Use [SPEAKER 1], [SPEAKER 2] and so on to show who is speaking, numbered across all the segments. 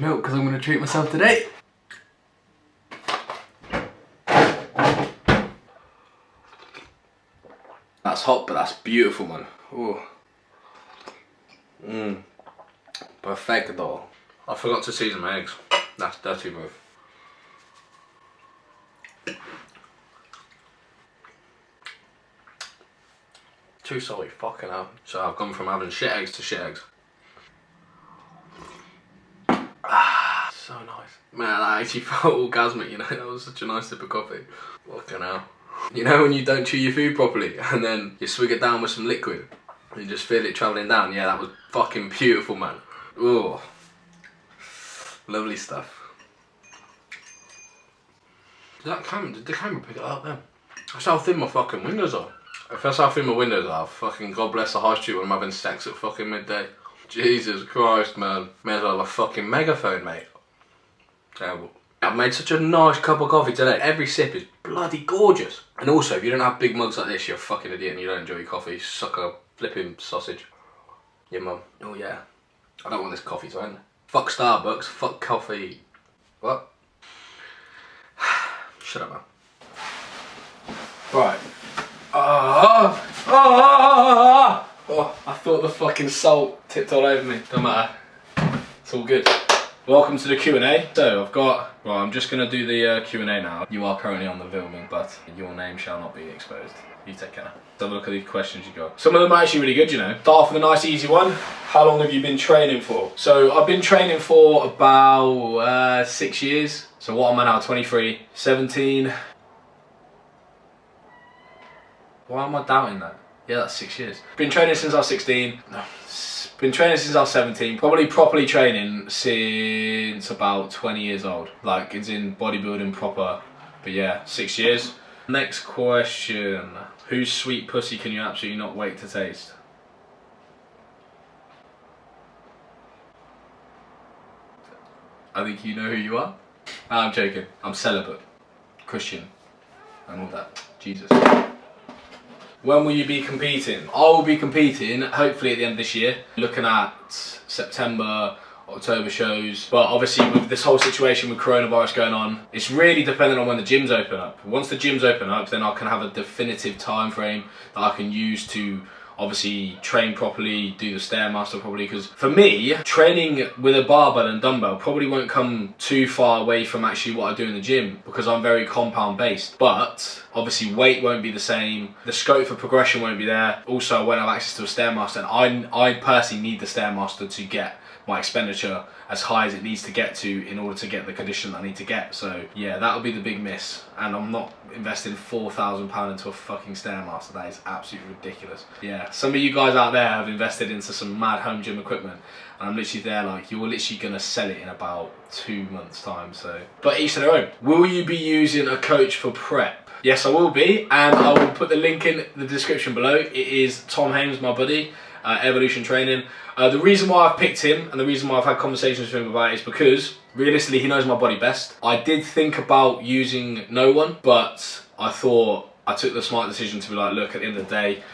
[SPEAKER 1] milk because I'm going to treat myself today. That's hot, but that's beautiful, man. Ooh. Perfecto. I forgot to season my eggs. That's dirty move. Too salty, fucking hell. So I've gone from having shit eggs to shit eggs. Ah, so nice. Man, that actually felt orgasmic, you know, that was such a nice sip of coffee. Fucking hell. You know when you don't chew your food properly and then you swig it down with some liquid and you just feel it travelling down? Yeah, that was fucking beautiful, man. Ooh. Lovely stuff. Did the camera pick it up then? That's how thin my fucking windows are. If that's how thin my windows are, fucking God bless the high street when I'm having sex at fucking midday. Jesus Christ, man. May as well have a fucking megaphone, mate. Terrible. I've made such a nice cup of coffee today. Every sip is bloody gorgeous. And also, if you don't have big mugs like this, you're a fucking idiot and you don't enjoy your coffee. Suck a flipping sausage. Yeah, mum. Oh yeah. I don't want this coffee to end. Fuck Starbucks, fuck coffee. What? Shut up, man. Right. Oh, I thought the fucking salt tipped all over me. Don't matter. It's all good. Welcome to the Q&A. So I'm just going to do the Q&A now. You are currently on the filming, but your name shall not be exposed. You take care. Let's have a look at these questions you got. Some of them are actually really good, you know. Start off with a nice easy one. How long have you been training for? So I've been training for about 6 years. So what am I now, 23, 17. Why am I doubting that? Yeah, that's 6 years. Been training since I was 16. No, been training since I was 17. Probably properly training since about 20 years old. Like, it's in bodybuilding proper. But yeah, 6 years. Next question. Whose sweet pussy can you absolutely not wait to taste? I think you know who you are. I'm joking. I'm celibate, Christian, and all that. Jesus. When will you be competing? I will be competing hopefully at the end of this year. Looking at September, October shows. But obviously with this whole situation with coronavirus going on, it's really dependent on when the gyms open up. Once the gyms open up, then I can have a definitive time frame that I can use to obviously train properly, do the Stairmaster properly, because for me, training with a barbell and dumbbell probably won't come too far away from actually what I do in the gym, because I'm very compound based. But obviously weight won't be the same, the scope for progression won't be there. Also, I won't have access to a Stairmaster, and I personally need the Stairmaster to get my expenditure as high as it needs to get to in order to get the condition that I need to get. So yeah, that'll be the big miss, and I'm not investing £4,000 into a fucking Stairmaster. That is absolutely ridiculous. Yeah, some of you guys out there have invested into some mad home gym equipment, and I'm literally there like, you're literally gonna sell it in about 2 months time. So, but each to their own. Will you be using a coach for prep? Yes, I will be, and I will put the link in the description below. It is Tom Hames, my buddy, Evolution Training. The reason why I've picked him and the reason why I've had conversations with him about it is because realistically he knows my body best. I did think about using no one, but I thought I took the smart decision to be like, look, at the end of the day,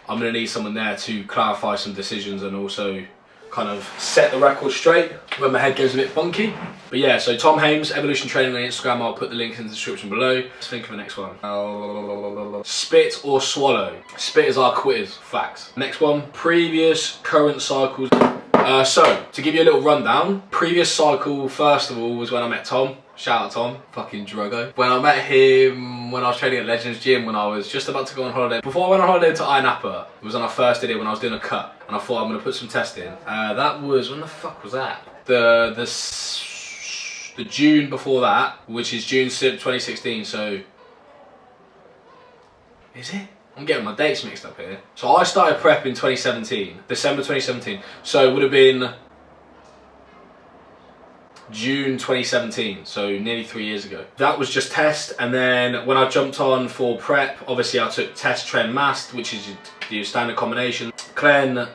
[SPEAKER 1] I'm going to need someone there to clarify some decisions and also kind of set the record straight when my head goes a bit funky. But yeah, so Tom Hames, Evolution Training on Instagram. I'll put the link in the description below. Let's think of the next one. Spit or swallow? Spitters are quitters, facts. Next one, previous current cycles. So, to give you a little rundown, previous cycle, first of all, was when I met Tom. Shout out Tom, fucking druggo. When I met him, when I was training at Legends Gym, when I was just about to go on holiday. Before I went on holiday to Ayia Napa, it was on our first day when I was doing a cut, and I thought I'm gonna put some test in. That was, when the fuck was that? The June before that, which is June 2016, so... Is it? I'm getting my dates mixed up here. So I started prep in 2017, December 2017. So it would have been June 2017, so nearly 3 years ago. That was just test, and then when I jumped on for prep, obviously I took test, tren, mast, which is the standard combination. Clen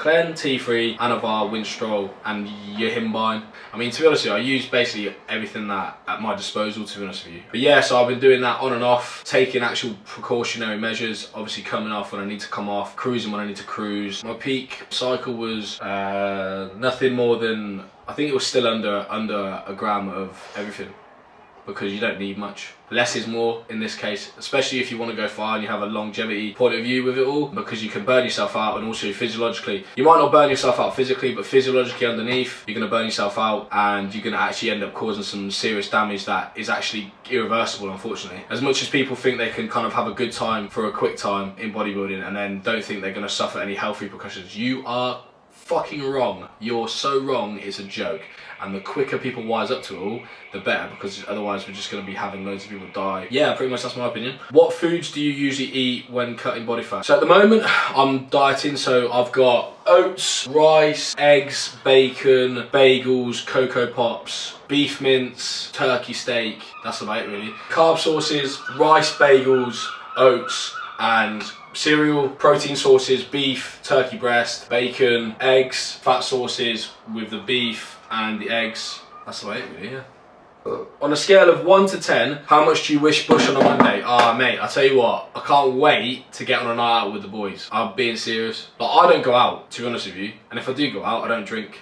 [SPEAKER 1] Clen, T3, Anavar, Winstrol, and Yohimbine. I mean, to be honest with you, I use basically everything that at my disposal, to be honest with you. But yeah, so I've been doing that on and off, taking actual precautionary measures, obviously coming off when I need to come off, cruising when I need to cruise. My peak cycle was nothing more than, I think it was still under a gram of everything, because you don't need much. Less is more in this case, especially if you want to go far and you have a longevity point of view with it all, because you can burn yourself out, and also physiologically. You might not burn yourself out physically, but physiologically underneath, you're going to burn yourself out, and you're going to actually end up causing some serious damage that is actually irreversible, unfortunately. As much as people think they can kind of have a good time for a quick time in bodybuilding and then don't think they're going to suffer any health repercussions, you are fucking wrong. You're so wrong, it's a joke. And the quicker people wise up to it all, the better, because otherwise we're just going to be having loads of people die. Yeah, pretty much that's my opinion. What foods do you usually eat when cutting body fat? So at the moment, I'm dieting, so I've got oats, rice, eggs, bacon, bagels, Cocoa Pops, beef mince, turkey steak. That's about it really. Carb sources, rice, bagels, oats, and cereal. Protein sources, beef, turkey breast, bacon, eggs, fat sources with the beef and the eggs. That's about it really, yeah. On a scale of 1 to 10, how much do you wish Bush on a Monday? Ah, mate, I tell you what, I can't wait to get on a night out with the boys. I'm being serious. Like, I don't go out, to be honest with you, and if I do go out, I don't drink.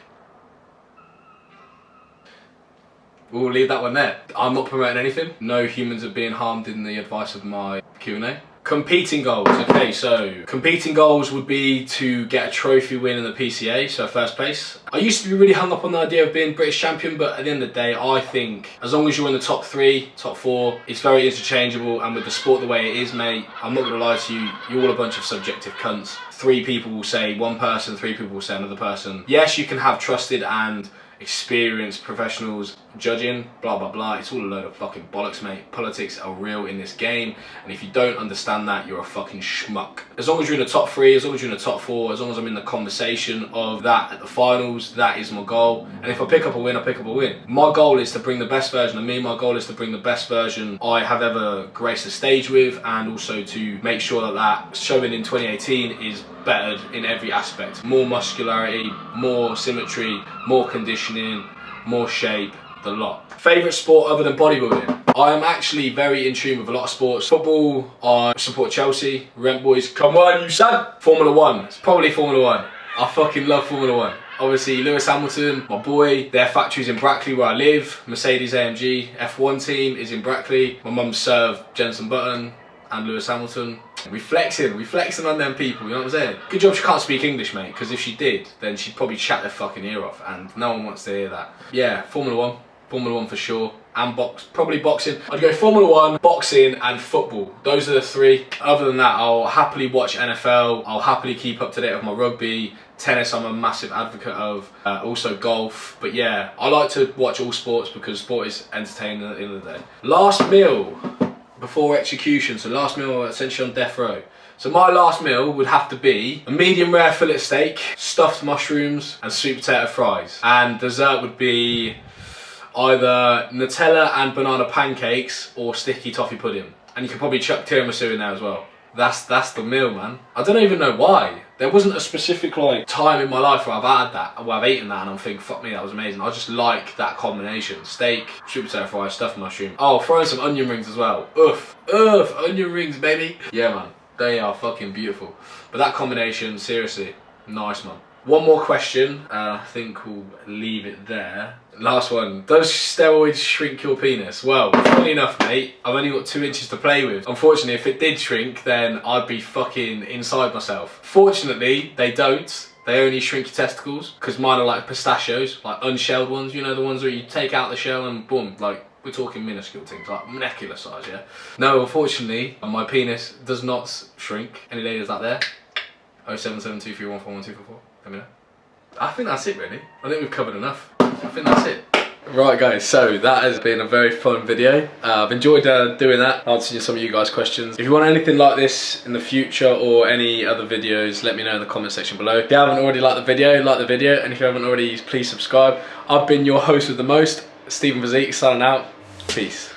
[SPEAKER 1] We'll leave that one there. I'm not promoting anything. No humans are being harmed in the advice of my Q&A. Competing goals. Okay, so competing goals would be to get a trophy win in the PCA, so first place. I used to be really hung up on the idea of being British champion, but at the end of the day, I think as long as you're in the top 3, top 4, it's very interchangeable. And with the sport the way it is, mate, I'm not gonna lie to you, you're all a bunch of subjective cunts. 3 people will say one person, 3 people will say another person. Yes, you can have trusted and experienced professionals judging, blah blah blah. It's all a load of fucking bollocks, mate. Politics are real in this game, and if you don't understand that, you're a fucking schmuck. As long as you're in the top 3, as long as you're in the top 4, as long as I'm in the conversation of that at the finals, that is my goal. And if I pick up a win, I pick up a win. My goal is to bring the best version of me. My goal is to bring the best version I have ever graced the stage with, and also to make sure that that showing in 2018 is bettered in every aspect. More muscularity, more symmetry, more conditioning, more shape, the lot. Favourite sport other than bodybuilding? I am actually very in tune with a lot of sports. Football, I support Chelsea. Rent boys, come on you son! Formula 1, it's probably Formula 1. I fucking love Formula 1. Obviously Lewis Hamilton, my boy, their factory's in Brackley where I live. Mercedes AMG F1 team is in Brackley. My mum served Jenson Button and Lewis Hamilton. We flexing on them people, you know what I'm saying? Good job she can't speak English, mate, because if she did, then she'd probably chat their fucking ear off, and no one wants to hear that. Yeah, Formula 1 for sure, and probably boxing. I'd go Formula 1, boxing, and football. Those are the 3. Other than that, I'll happily watch NFL, I'll happily keep up to date with my rugby, tennis I'm a massive advocate of, also golf. But yeah, I like to watch all sports because sport is entertaining at the end of the day. Last meal before execution, so last meal essentially on death row. So my last meal would have to be a medium rare fillet steak, stuffed mushrooms, and sweet potato fries. And dessert would be either Nutella and banana pancakes or sticky toffee pudding. And you could probably chuck tiramisu in there as well. That's the meal, man. I don't even know why. There wasn't a specific like time in my life where I've had that, where I've eaten that and I'm thinking, fuck me, that was amazing. I just like that combination. Steak, sweet potato fries, stuffed mushroom. Oh, throw in some onion rings as well. Oof, onion rings, baby. Yeah, man, they are fucking beautiful. But that combination, seriously, nice, man. One more question, I think we'll leave it there. Last one. Does steroids shrink your penis? Well, funny enough, mate, I've only got 2 inches to play with. Unfortunately, if it did shrink, then I'd be fucking inside myself. Fortunately, they don't. They only shrink your testicles, because mine are like pistachios, like unshelled ones, you know, the ones where you take out the shell and boom, like, we're talking minuscule things, like molecular size, yeah? No, unfortunately, my penis does not shrink. Any ladies out there? 07723141244. Let me know. I think that's it really. I think we've covered enough. I think that's it. Right guys, so that has been a very fun video. I've enjoyed doing that, answering some of you guys' questions. If you want anything like this in the future or any other videos, let me know in the comment section below. If you haven't already liked the video, like the video, and if you haven't already, please subscribe. I've been your host with the most, Stephen Physique, signing out. Peace.